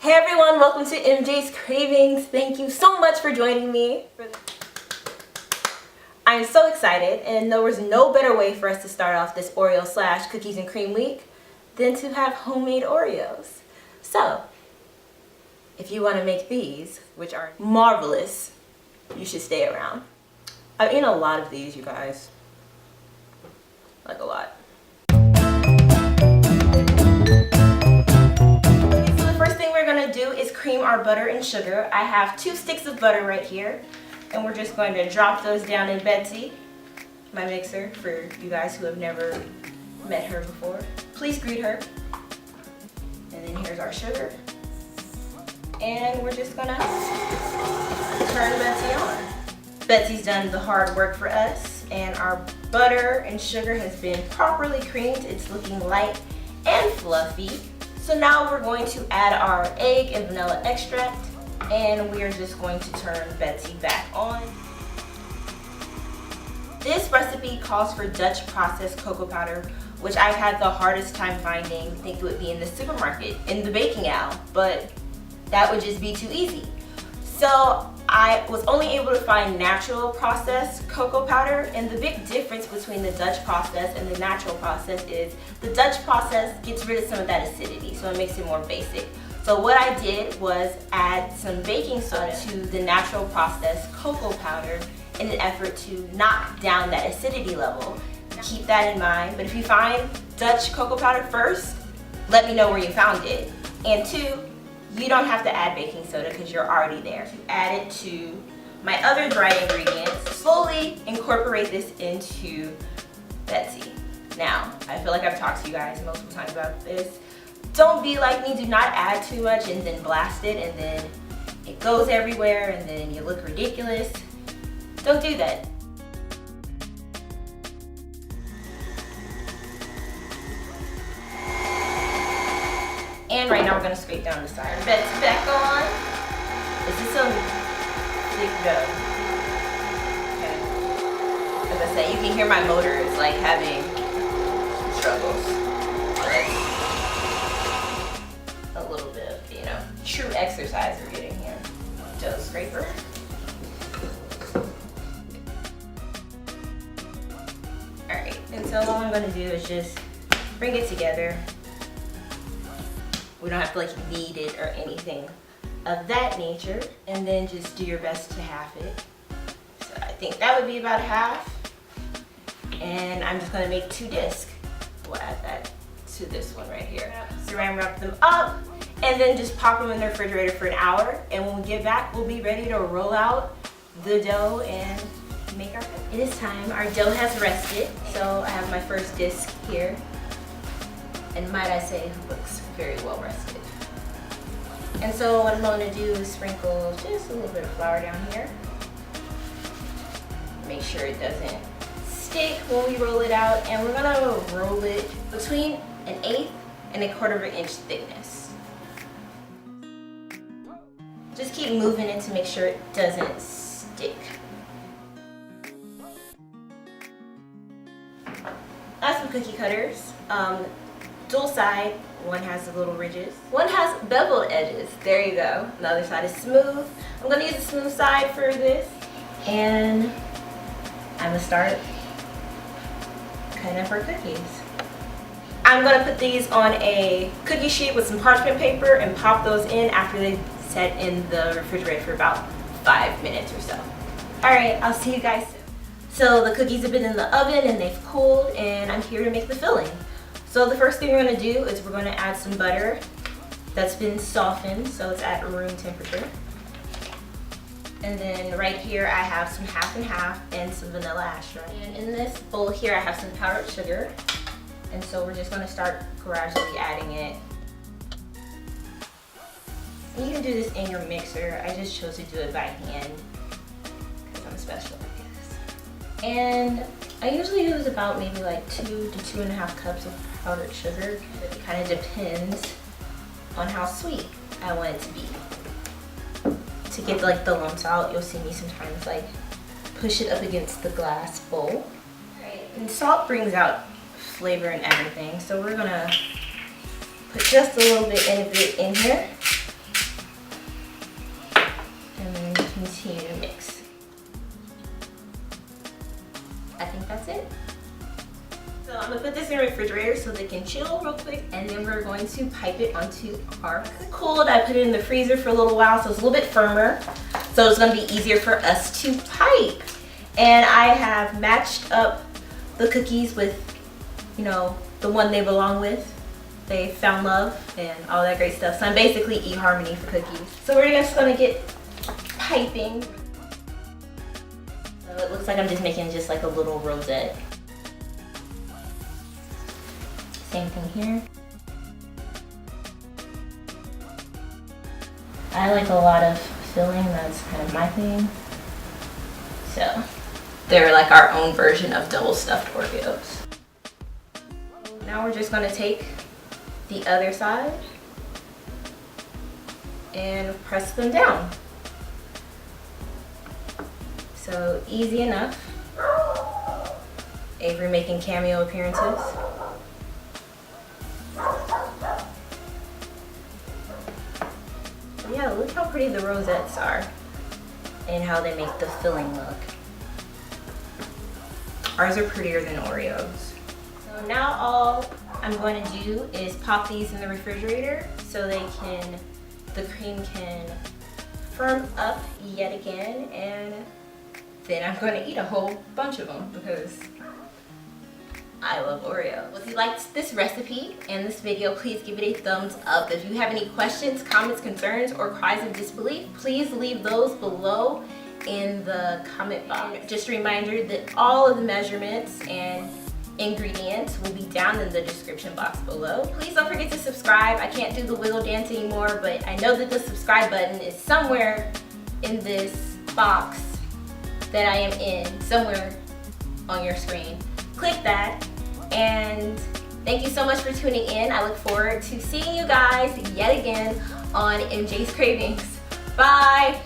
Hey everyone, welcome to EmJay's Cravings. Thank you so much for joining me. I'm so excited, and there was no better way for us to start off this Oreo / cookies and cream week than to have homemade Oreos. So, if you want to make these, which are marvelous, you should stay around. I've eaten a lot of these, you guys. Like a lot. Do is cream our butter and sugar. I have 2 sticks of butter right here, and we're just going to drop those down in Betsy, my mixer, for you guys who have never met her before. Please greet her. And then here's our sugar, and we're just gonna turn Betsy on. Betsy's done the hard work for us, and our butter and sugar has been properly creamed. It's looking light and fluffy. So now we're going to add our egg and vanilla extract, and we are just going to turn Betsy back on. This recipe calls for Dutch processed cocoa powder, which I've had the hardest time finding. I think it would be in the supermarket, in the baking aisle, but that would just be too easy. So I was only able to find natural processed cocoa powder, and the big difference between the Dutch process and the natural process is the Dutch process gets rid of some of that acidity, so it makes it more basic. So what I did was add some baking soda to the natural processed cocoa powder in an effort to knock down that acidity level. Keep that in mind, but if you find Dutch cocoa powder first, let me know where you found it. And 2, you don't have to add baking soda because you're already there. Add it to my other dry ingredients. Slowly incorporate this into Betsy. Now, I feel like I've talked to you guys multiple times about this. Don't be like me, do not add too much and then blast it and then it goes everywhere and then you look ridiculous. Don't do that. And right now we're going to scrape down the side. Betsy back on. This is some thick dough. Okay. As I say, you can hear my motor is like having struggles. But a little bit of, true exercise we're getting here. Dough scraper. Alright, and so all I'm going to do is just bring it together. We don't have to like knead it or anything of that nature, and then just do your best to half it. So I think that would be about half, and I'm just going to make 2 discs. We'll add that to this one right here. Saran wrap them up, and then just pop them in the refrigerator for an hour, and when we get back, we'll be ready to roll out the dough and make our cookies. It is time. Our dough has rested, so I have my first disc here. And might I say, it looks very well rested. And so what I'm going to do is sprinkle just a little bit of flour down here. Make sure it doesn't stick when we roll it out. And we're going to roll it between 1/8 and 1/4 inch thickness. Just keep moving it to make sure it doesn't stick. I have some cookie cutters. Dual side, one has the little ridges. One has beveled edges. There you go. The other side is smooth. I'm going to use the smooth side for this. And I'm going to start cutting up our cookies. I'm going to put these on a cookie sheet with some parchment paper and pop those in after they set in the refrigerator for about 5 minutes or so. Alright, I'll see you guys soon. So the cookies have been in the oven and they've cooled, and I'm here to make the filling. So the first thing we're going to do is we're going to add some butter that's been softened, so it's at room temperature. And then right here I have some half and half and some vanilla extract. And in this bowl here I have some powdered sugar. And so we're just going to start gradually adding it. And you can do this in your mixer. I just chose to do it by hand because I'm special, I guess. And I usually use about maybe like 2 to 2.5 cups of powdered sugar. It kind of depends on how sweet I want it to be. To get like the lumps out, you'll see me sometimes like push it up against the glass bowl. Right. And salt brings out flavor and everything, so we're gonna put just a little bit of it in here. continue to mix. I think that's it. So I'm gonna put this in the refrigerator so they can chill real quick, and then we're going to pipe it onto our cooled. I put it in the freezer for a little while so it's a little bit firmer. So it's gonna be easier for us to pipe. And I have matched up the cookies with, you know, the one they belong with. They found love and all that great stuff. So I'm basically eHarmony for cookies. So we're just gonna get piping. So it looks like I'm just making just like a little rosette. Same thing here. I like a lot of filling, that's kind of my thing. So they're like our own version of double stuffed Oreos. Now we're just gonna take the other side and press them down. So easy enough. Avery making cameo appearances. Yeah, look how pretty the rosettes are and how they make the filling look. Ours are prettier than Oreos. So now all I'm going to do is pop these in the refrigerator so the cream can firm up yet again, and then I'm going to eat a whole bunch of them because I love Oreos. If you liked this recipe and this video, please give it a thumbs up. If you have any questions, comments, concerns, or cries of disbelief, please leave those below in the comment box. Just a reminder that all of the measurements and ingredients will be down in the description box below. Please don't forget to subscribe. I can't do the wiggle dance anymore, but I know that the subscribe button is somewhere in this box that I am in, somewhere on your screen. Click that, and thank you so much for tuning in. I look forward to seeing you guys yet again on EmJay's Cravings. Bye!